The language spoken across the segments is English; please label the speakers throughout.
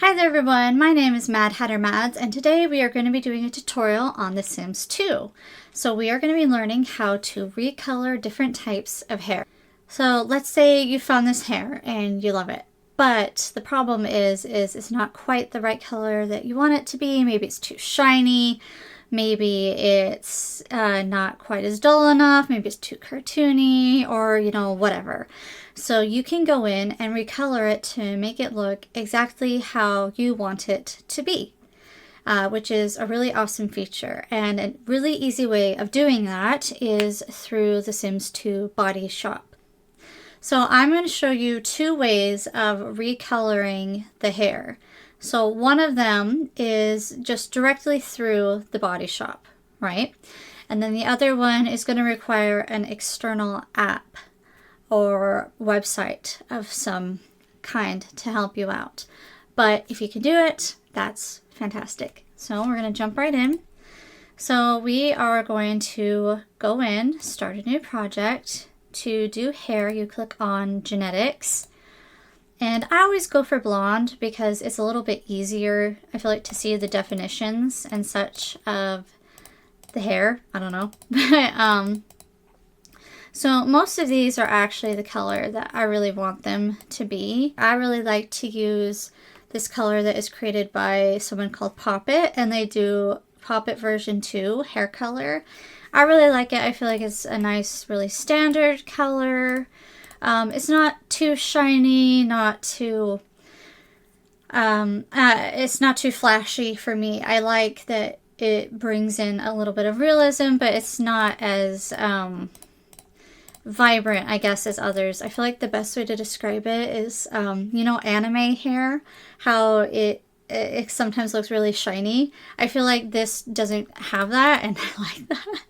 Speaker 1: Hi there everyone, my name is MadHatterMads and today we are going to be doing a tutorial on The Sims 2. So we are going to be learning how to recolor different types of hair. So let's say you found this hair and you love it, but the problem is it's not quite the right color that you want it to be. Maybe it's too shiny, maybe it's not quite as dull enough, maybe it's too cartoony, or whatever. So you can go in and recolor it to make it look exactly how you want it to be, which is a really awesome feature. And a really easy way of doing that is through the Sims 2 body shop. So I'm going to show you two ways of recoloring the hair. So one of them is just directly through the body shop, right? And then the other one is going to require an external app or website of some kind to help you out. But if you can do it, that's fantastic. So we're going to jump right in. So we are going to go in, start a new project. To do hair, you click on genetics. And I always go for blonde because it's a little bit easier, I feel like, to see the definitions and such of the hair. I don't know. So most of these are actually the color that I really want them to be. I really like to use this color that is created by someone called Poppet, and they do Poppet version 2 hair color. I really like it. I feel like it's a nice, really standard color. It's not too shiny, not too, it's not too flashy for me. I like that it brings in a little bit of realism, but it's not as, vibrant, I guess, as others. I feel like the best way to describe it is, anime hair, how it sometimes looks really shiny. I feel like this doesn't have that, and I like that.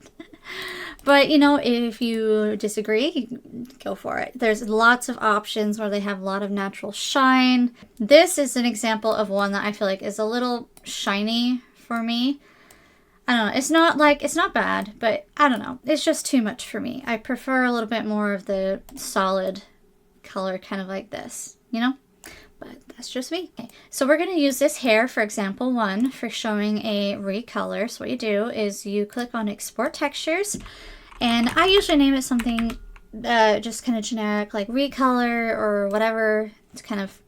Speaker 1: But, if you disagree, go for it. There's lots of options where they have a lot of natural shine. This is an example of one that I feel like is a little shiny for me. I don't know, it's not bad, but I don't know. It's just too much for me. I prefer a little bit more of the solid color, kind of like this, But that's just me. Okay. So we're going to use this hair for example 1 for showing a recolor. So what you do is you click on Export Textures, and I usually name it something just kind of generic, like recolor or whatever, to kind of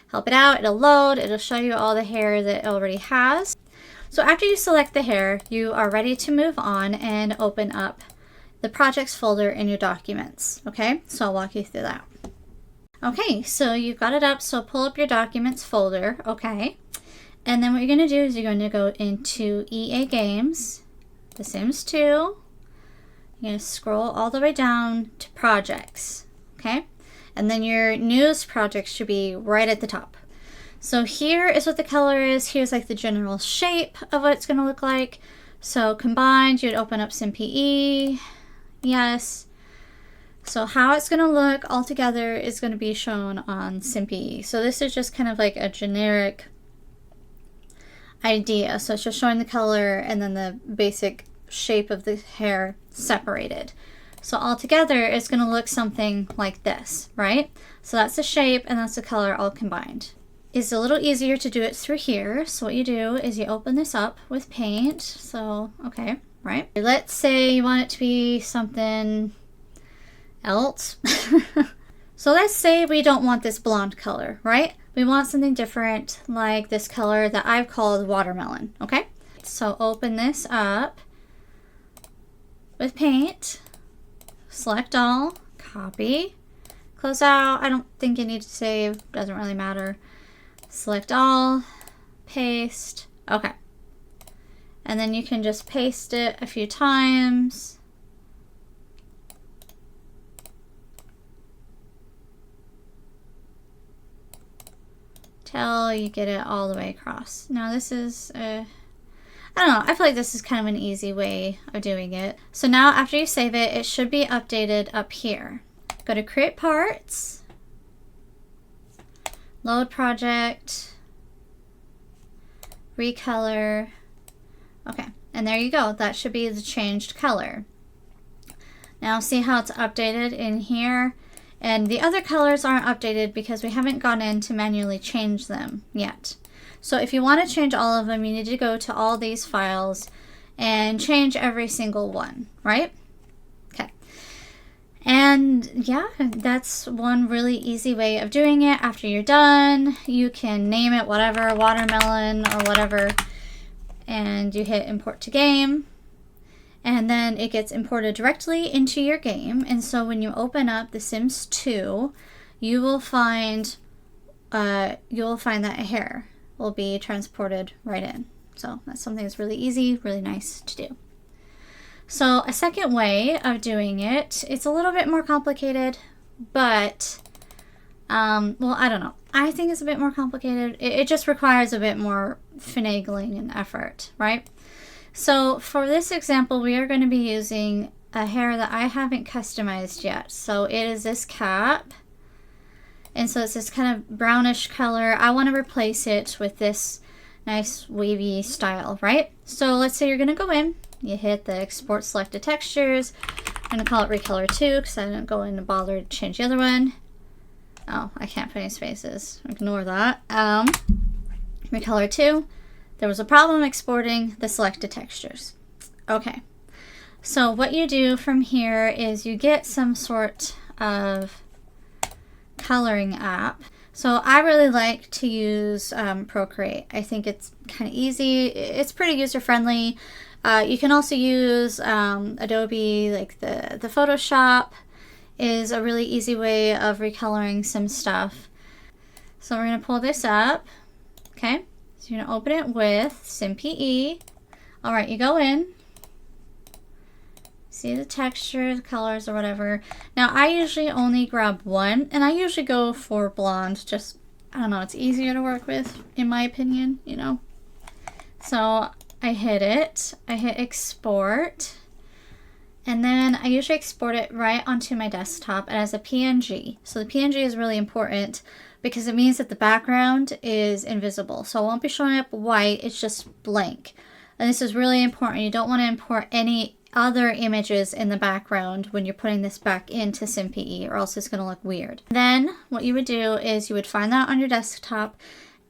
Speaker 1: help it out. It'll load, it'll show you all the hair that it already has. So after you select the hair, you are ready to move on and open up the projects folder in your documents. Okay, so I'll walk you through that. Okay, so you've got it up, so pull up your documents folder, okay. And then what you're going to do is you're going to go into EA Games, The Sims 2. You're going to scroll all the way down to projects, okay. And then your news project should be right at the top. So here is what the color is. Here's like the general shape of what it's going to look like. So combined, you'd open up SimPE. Yes. So how it's going to look all together is going to be shown on SimPE. So this is just kind of like a generic idea. So it's just showing the color and then the basic shape of the hair separated. So all together it's going to look something like this, right? So that's the shape and that's the color all combined. It's a little easier to do it through here. So what you do is you open this up with Paint. So, okay, right? Let's say you want it to be something else. So let's say we don't want this blonde color, right? We want something different, like this color that I've called watermelon, okay? So open this up with Paint, select all, copy, close out. I don't think you need to save, doesn't really matter. Select all, paste, okay. And then you can just paste it a few times. Till you get it all the way across. Now this is, I don't know, I feel like this is kind of an easy way of doing it. So now after you save it, it should be updated up here. Go to Create Parts. Load project, recolor, okay, and there you go. That should be the changed color. Now see how it's updated in here? And the other colors aren't updated because we haven't gone in to manually change them yet. So if you want to change all of them, you need to go to all these files and change every single one, right? Okay. And yeah, that's one really easy way of doing it. After you're done, you can name it whatever, watermelon or whatever, and you hit import to game. And then it gets imported directly into your game. And so when you open up The Sims 2, you will find that hair will be transported right in. So that's something that's really easy, really nice to do. So a second way of doing it, it's a little bit more complicated, but well, I don't know. I think it's a bit more complicated. It just requires a bit more finagling and effort, right? So for this example, we are going to be using a hair that I haven't customized yet. So it is this cap. And so it's this kind of brownish color. I want to replace it with this nice wavy style, right? So let's say you're going to go in. You hit the export selected textures. I'm going to call it Recolor 2 because I didn't go in and bother to change the other one. Oh, I can't put any spaces. Ignore that. Recolor 2. There was a problem exporting the selected textures. Okay, so what you do from here is you get some sort of coloring app. So I really like to use Procreate. I think it's kind of easy. It's pretty user-friendly. You can also use Adobe, like the Photoshop is a really easy way of recoloring some stuff. So we're going to pull this up, okay? So you're going to open it with SimPE. All right, you go in, see the texture, the colors, or whatever. Now, I usually only grab one, and I usually go for blonde. Just, I don't know, it's easier to work with, in my opinion, you know. So I hit it. I hit export. And then I usually export it right onto my desktop as a PNG. So the PNG is really important because it means that the background is invisible. So it won't be showing up white, it's just blank. And this is really important. You don't want to import any other images in the background when you're putting this back into SimPE, or else it's going to look weird. Then what you would do is you would find that on your desktop,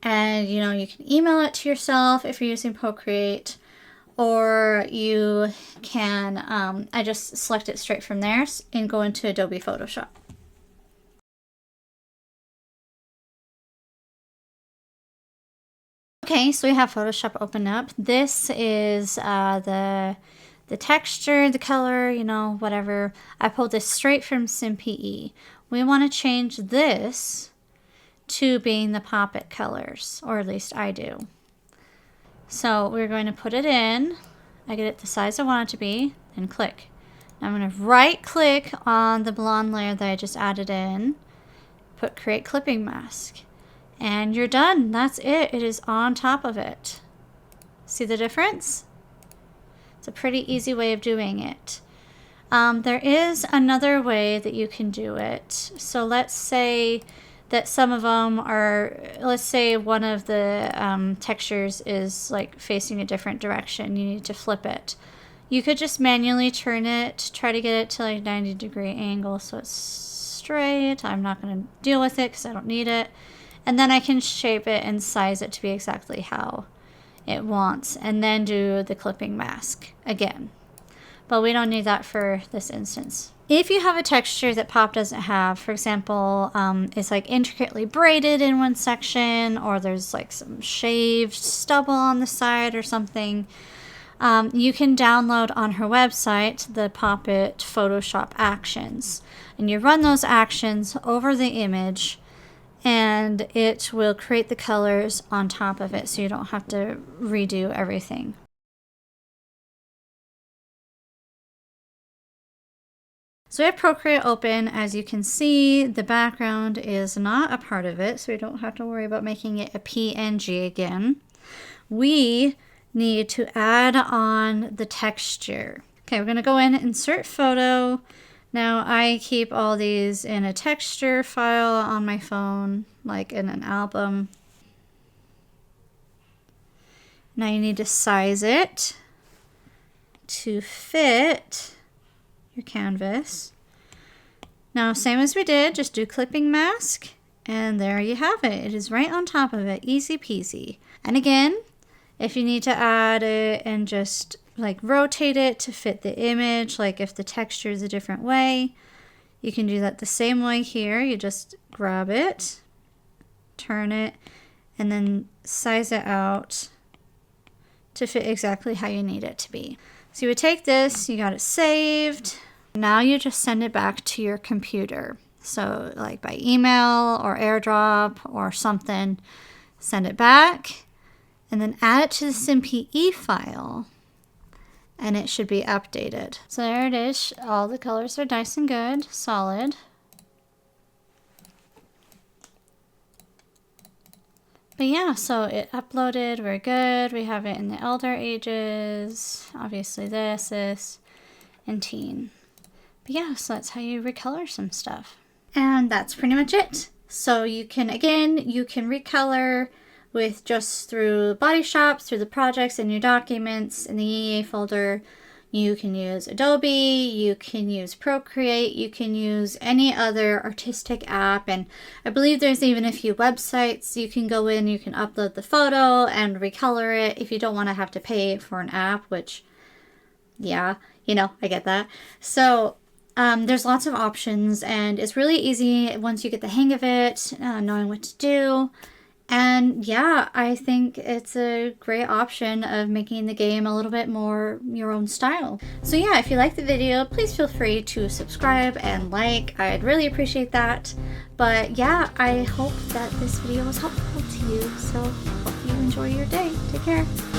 Speaker 1: and you know, you can email it to yourself if you're using Procreate, or you can, I just select it straight from there and go into Adobe Photoshop. Okay, so we have Photoshop open up. This is the texture, the color, you know, whatever. I pulled this straight from SimPE. We want to change this to being the Poppet colors, or at least I do. So we're going to put it in. I get it the size I want it to be, and click. Now I'm going to right click on the blonde layer that I just added in, put create clipping mask. And you're done. That's it. It is on top of it. See the difference? It's a pretty easy way of doing it. There is another way that you can do it. So let's say that some of them are, let's say one of the textures is like facing a different direction. You need to flip it. You could just manually turn it, try to get it to like 90-degree angle so it's straight. I'm not going to deal with it because I don't need it. And then I can shape it and size it to be exactly how it wants, and then do the clipping mask again. But we don't need that for this instance. If you have a texture that Pop doesn't have, for example, it's like intricately braided in one section, or there's like some shaved stubble on the side or something, you can download on her website the Poppet Photoshop actions. And you run those actions over the image, and it will create the colors on top of it, so you don't have to redo everything. So we have Procreate open. As you can see, the background is not a part of it, so we don't have to worry about making it a PNG again. We need to add on the texture. Okay, we're gonna go in, insert photo. Now I keep all these in a texture file on my phone, like in an album. Now you need to size it to fit your canvas. Now, same as we did, just do clipping mask, and there you have it. It is right on top of it, easy peasy. And again, if you need to add it and just like rotate it to fit the image, like if the texture is a different way, you can do that the same way here. You just grab it, turn it, and then size it out to fit exactly how you need it to be. So you would take this, you got it saved. Now you just send it back to your computer. So like by email or AirDrop or something, send it back and then add it to the SimPE file and it should be updated. So there it is. All the colors are nice and good, solid. But yeah, so it uploaded, we're good. We have it in the elder ages, obviously this, and teen. But yeah, so that's how you recolor some stuff. And that's pretty much it. So you can, again, you can recolor with just through Body Shop, through the projects in your documents, in the EA folder. You can use Adobe, you can use Procreate, you can use any other artistic app, and I believe there's even a few websites you can go in, you can upload the photo and recolor it if you don't want to have to pay for an app, which, yeah, you know, I get that. So there's lots of options, and it's really easy once you get the hang of it, knowing what to do. And yeah, I think it's a great option of making the game a little bit more your own style. So yeah, if you like the video, please feel free to subscribe and like. I'd really appreciate that. But yeah, I hope that this video was helpful to you. So hope you enjoy your day. Take care.